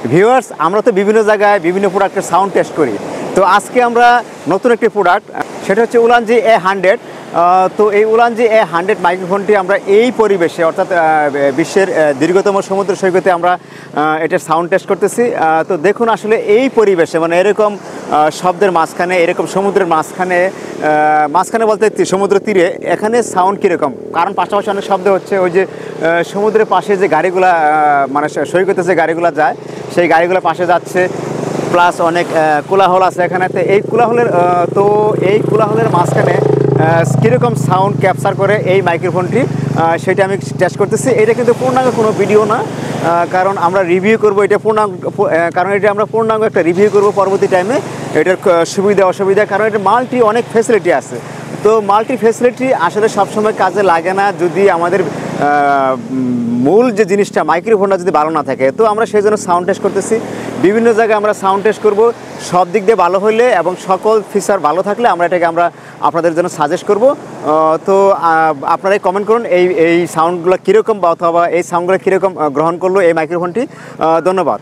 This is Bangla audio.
ভিউয়ার্স, আমরা তো বিভিন্ন জায়গায় বিভিন্ন প্রোডাক্টের সাউন্ড টেস্ট করি। তো আজকে আমরা নতুন একটি প্রোডাক্ট, সেটা হচ্ছে উলানজি A100। তো এই উলানজি A100 মাইক্রোফোনটি আমরা এই পরিবেশে, অর্থাৎ বিশ্বের দীর্ঘতম সমুদ্র সৈকতে আমরা এটার সাউন্ড টেস্ট করতেছি। তো দেখুন আসলে এই পরিবেশে, মানে এরকম শব্দের মাঝখানে, এরকম সমুদ্রের মাঝখানে বলতে সমুদ্র তীরে এখানে সাউন্ড কীরকম, কারণ পাশাপাশি অনেক শব্দ হচ্ছে। ওই যে সমুদ্রের পাশে যে গাড়িগুলা, মানে সৈকতে যে গাড়িগুলো যায়, সেই গাড়িগুলো পাশে যাচ্ছে, প্লাস অনেক কোলাহল আছে এখানে। তো এই কোলাহলের মাঝখানে কীরকম সাউন্ড ক্যাপচার করে এই মাইক্রোফোনটি, সেটা আমি টেস্ট করতেছি। এটা কিন্তু পূর্ণাঙ্গ কোনো ভিডিও না, কারণ আমরা রিভিউ করবো এটা কারণ এটা আমরা পূর্ণাঙ্গ একটা রিভিউ করব পরবর্তী টাইমে, এটার সুবিধা অসুবিধা। কারণ এটা অনেক ফ্যাসিলিটি আছে। তো মাল্টি ফ্যাসিলিটি আসলে সবসময় কাজে লাগে না যদি আমাদের মূল যে জিনিসটা, মাইক্রোফোনটা যদি ভালো না থাকে। তো আমরা সেই জন্য সাউন্ড টেস্ট করতেছি, বিভিন্ন জায়গায় আমরা সাউন্ড টেস্ট করব। সব দিক দিয়ে ভালো হলে এবং সকল ফিচার ভালো থাকলে এটাকে আমরা আপনাদের জন্য সাজেস্ট করব। তো আপনারাই কমেন্ট করুন এই সাউন্ডগুলো কীরকম, বা অথবা এই সাউন্ডগুলো কীরকম গ্রহণ করলো এই মাইক্রোফোনটি। ধন্যবাদ।